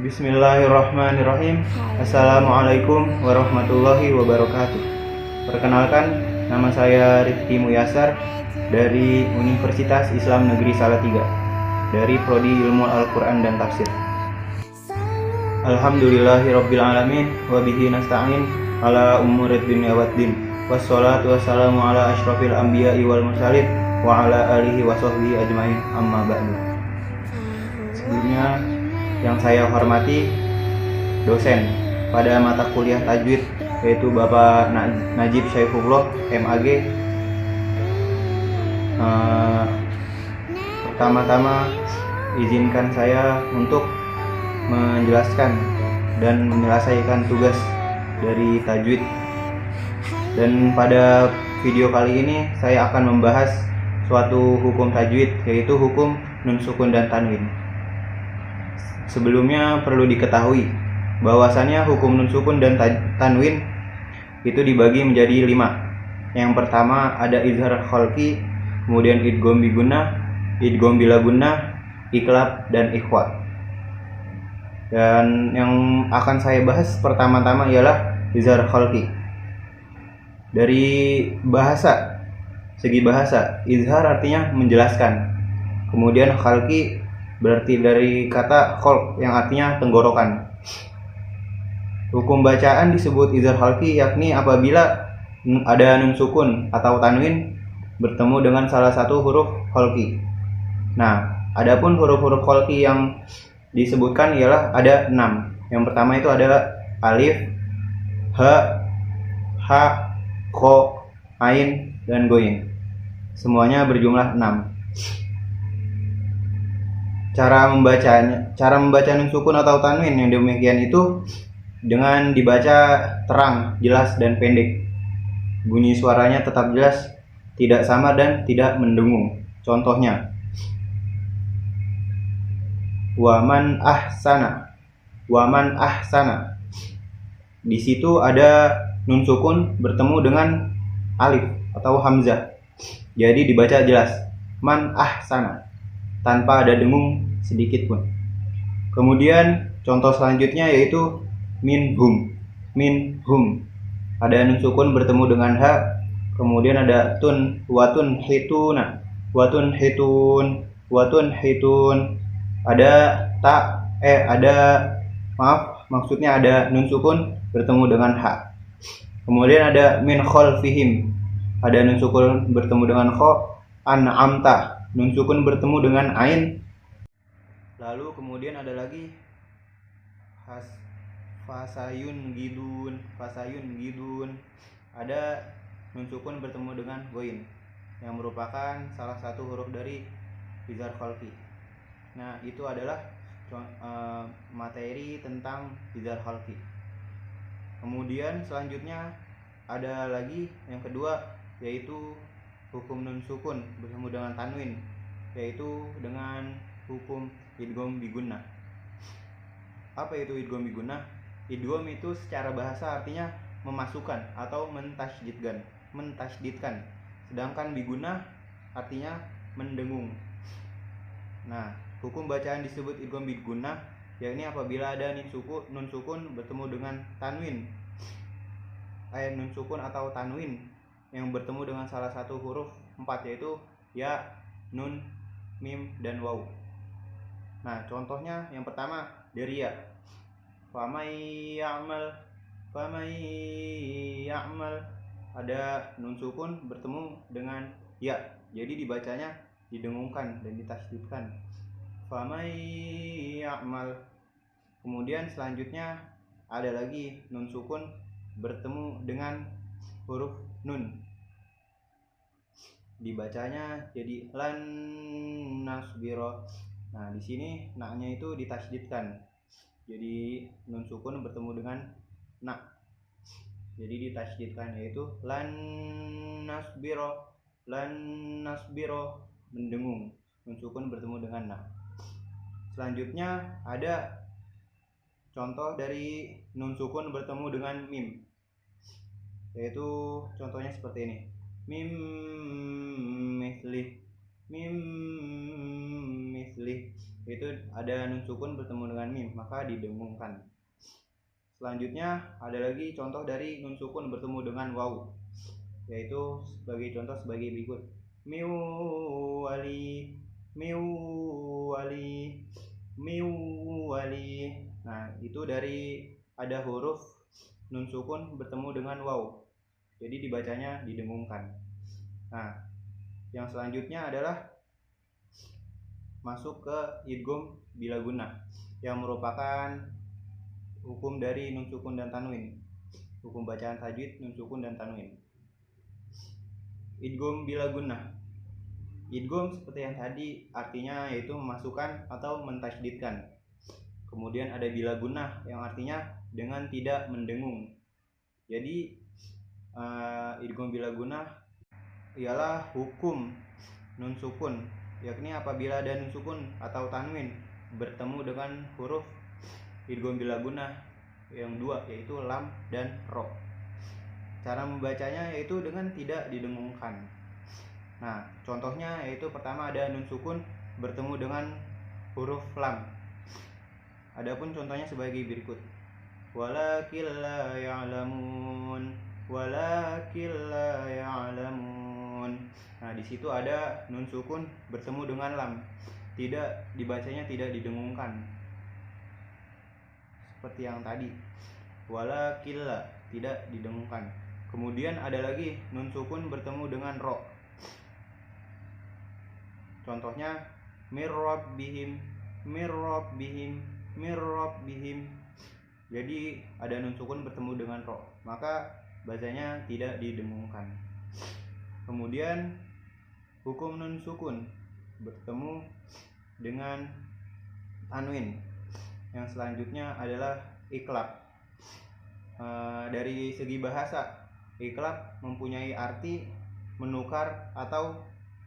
Bismillahirrahmanirrahim. Assalamualaikum warahmatullahi wabarakatuh. Perkenalkan, nama saya Rifki Muyasar dari Universitas Islam Negeri Salatiga dari Prodi Ilmu Al-Quran dan Tafsir. Alhamdulillahirabbil alamin wa bihi nasta'in ala umurid dunya waddin. Wassalatu wassalamu ala asyrafil anbiya'i wal mursalin wa ala alihi wa sahbihi ajmain, amma ba'du. Sebelumnya, yang saya hormati dosen pada mata kuliah tajwid, yaitu Bapak Najib Syaifullah MAG. Pertama-tama izinkan saya untuk menjelaskan dan menyelesaikan tugas dari tajwid. Dan pada video kali ini saya akan membahas suatu hukum tajwid, yaitu hukum nun sukun dan tanwin. Sebelumnya perlu diketahui bahwasannya hukum nun sukun dan tanwin itu dibagi menjadi 5. Yang pertama ada izhar khalqi, kemudian idgham bi gunnah, idgham bila gunnah, iqlab dan ikhfa. Dan yang akan saya bahas pertama-tama ialah izhar khalqi. Dari segi bahasa, izhar artinya menjelaskan. Kemudian khalqi berarti dari kata khalq yang artinya tenggorokan. Hukum bacaan disebut izhar khalqi, yakni apabila ada nun sukun atau tanwin bertemu dengan salah satu huruf khalqi. Nah, adapun huruf-huruf khalqi yang disebutkan ialah ada 6. Yang pertama itu ada alif, ha, ha, kho, ain, dan goin. Semuanya berjumlah 6. Cara membaca nun sukun atau tanwin yang demikian itu dengan dibaca terang, jelas, dan pendek. Bunyi suaranya tetap jelas, tidak samar dan tidak mendengung. Contohnya, waman ahsana, waman ahsana. Di situ ada nun sukun bertemu dengan alif atau hamzah, jadi dibaca jelas, man ahsana, tanpa ada dengung sedikit pun. Kemudian contoh selanjutnya yaitu minhum, minhum. Ada nun sukun bertemu dengan ha, kemudian ada tun, watun hituna, watun hitun, watun hitun. Ada maksudnya ada nun sukun bertemu dengan ha. Kemudian ada min khalfihim, ada nun sukun bertemu dengan kha. An'amta, nun sukun bertemu dengan ain. Lalu kemudian ada lagi fasayun gidun, fasayun gidun. Ada nun sukun bertemu dengan goin, yang merupakan salah satu huruf dari izhar khalqi. Nah, itu adalah materi tentang izhar khalqi. Kemudian selanjutnya ada lagi yang kedua, yaitu hukum nun sukun bertemu dengan tanwin, yaitu dengan hukum idgham bi gunnah. Apa itu idgham bi gunnah? Idgham itu secara bahasa artinya memasukkan atau mentasydidkan. Sedangkan bi gunnah artinya mendengung. Nah, hukum bacaan disebut idgham bi gunnah, yakni apabila ada nun sukun bertemu dengan tanwin. Nun sukun atau tanwin yang bertemu dengan salah satu huruf 4, yaitu ya, nun, mim, dan waw. Nah, contohnya yang pertama dari ya, famay ya'mal, ada nun sukun bertemu dengan ya, jadi dibacanya didengungkan dan ditasydidkan, famay ya'mal. Kemudian selanjutnya ada lagi nun sukun bertemu dengan huruf nun, dibacanya jadi lan nasbiro. Nah, di sini na-nya itu ditasydidkan, jadi nun sukun bertemu dengan na, jadi ditasydidkan, yaitu lan nasbiro, mendengung, nun sukun bertemu dengan na. Selanjutnya ada contoh dari nun sukun bertemu dengan mim, yaitu contohnya seperti ini, mim mislih, yaitu ada nun sukun bertemu dengan mim, maka didengungkan. Selanjutnya ada lagi contoh dari nun sukun bertemu dengan waw, yaitu sebagai contoh sebagai berikut. Miu wali, miu wali, miu wali. Nah, itu dari ada huruf nun sukun bertemu dengan waw, jadi dibacanya didengungkan. Nah, yang selanjutnya adalah masuk ke idgham bila gunnah, yang merupakan hukum dari nun sukun dan tanwin, hukum bacaan tajwid nun sukun dan tanwin. Idgham bila gunnah. Idgham seperti yang tadi artinya yaitu memasukkan atau mentasydidkan. Kemudian ada bila gunnah yang artinya dengan tidak mendengung. Jadi idgham bila gunnah ialah hukum nun sukun, yakni apabila ada nun sukun atau tanwin bertemu dengan huruf idgham bila gunnah yang dua, yaitu lam dan ro. Cara membacanya yaitu dengan tidak didengungkan. Nah, contohnya yaitu pertama ada nun sukun bertemu dengan huruf lam. Adapun contohnya sebagai berikut. Walakin la ya'lamun, walakin la ya'lamun. Nah, di situ ada nun sukun bertemu dengan lam. Tidak dibacanya tidak didengungkan. Seperti yang tadi. Walakin la, tidak didengungkan. Kemudian ada lagi nun sukun bertemu dengan ro. Contohnya mirrabbihim, mirrabbihim, mirrabbihim. Jadi ada nun sukun bertemu dengan ro, maka bacanya tidak didengungkan. Kemudian hukum nun sukun bertemu dengan tanwin. Yang selanjutnya adalah iklab. Dari segi bahasa, iklab mempunyai arti menukar atau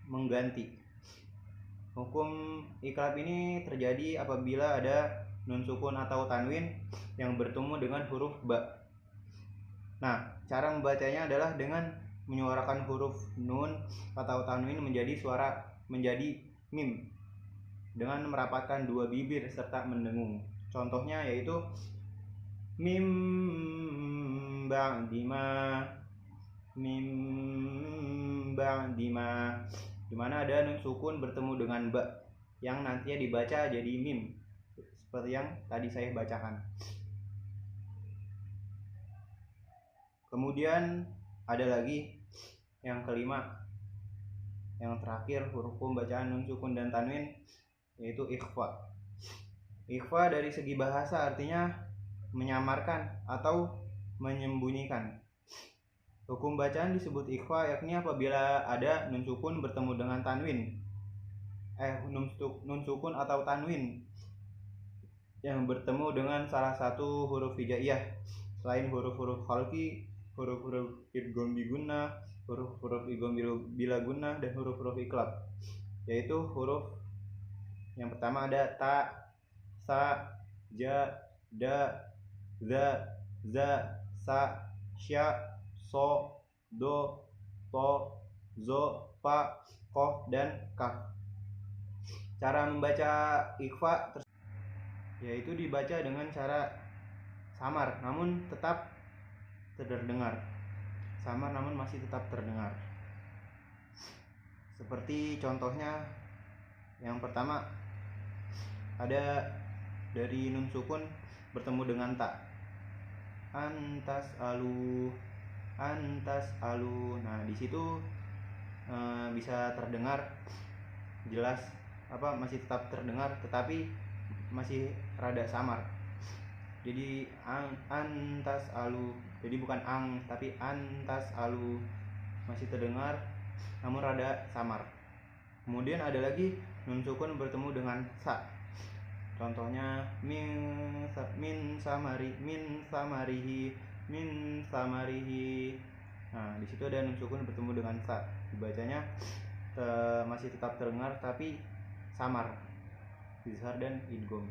mengganti. Hukum iklab ini terjadi apabila ada nun sukun atau tanwin yang bertemu dengan huruf ba. Nah, cara membacanya adalah dengan menyuarakan huruf nun atau tanwin menjadi mim dengan merapatkan dua bibir serta mendengung. Contohnya yaitu mim ba'dima, mim ba'dima, di mana ada nun sukun bertemu dengan ba yang nantinya dibaca jadi mim, seperti yang tadi saya bacakan. Kemudian ada lagi yang kelima, yang terakhir hukum bacaan nun sukun dan tanwin, yaitu ikhfa. Ikhfa dari segi bahasa artinya menyamarkan atau menyembunyikan. Hukum bacaan disebut ikhfa yakni apabila ada nun sukun bertemu dengan tanwin, nun sukun atau tanwin yang bertemu dengan salah satu huruf hijaiyah selain huruf-huruf khalqi, huruf-huruf idgham bi gunnah, huruf-huruf idgham bila gunnah, dan huruf-huruf iklab. Yaitu huruf yang pertama ada ta, sa, ja, da, za, za, sa, sya, so, do, to, zo, fa, kof, dan kaf. Cara membaca ikhfa yaitu dibaca dengan cara samar namun tetap terdengar. Samar namun masih tetap terdengar. Seperti contohnya yang pertama ada dari nun sukun bertemu dengan ta. Antas alu, antas alu. Nah, di situ bisa terdengar jelas masih tetap terdengar tetapi masih rada samar. Jadi antas alu, jadi bukan ang tapi antas alu, masih terdengar namun rada samar. Kemudian ada lagi nun sukun bertemu dengan sa. Contohnya min samari, min samarihi, min samarihi. Nah, di situ ada nun sukun bertemu dengan sa. Dibacanya masih tetap terdengar tapi samar, izhar dan idgham.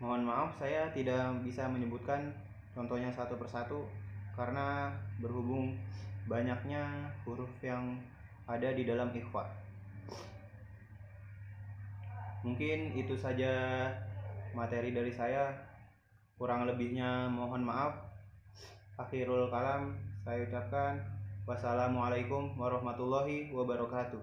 Mohon maaf saya tidak bisa menyebutkan contohnya satu persatu karena berhubung banyaknya huruf yang ada di dalam ikhfa. Mungkin itu saja materi dari saya, kurang lebihnya mohon maaf. Akhirul kalam saya ucapkan wassalamualaikum warahmatullahi wabarakatuh.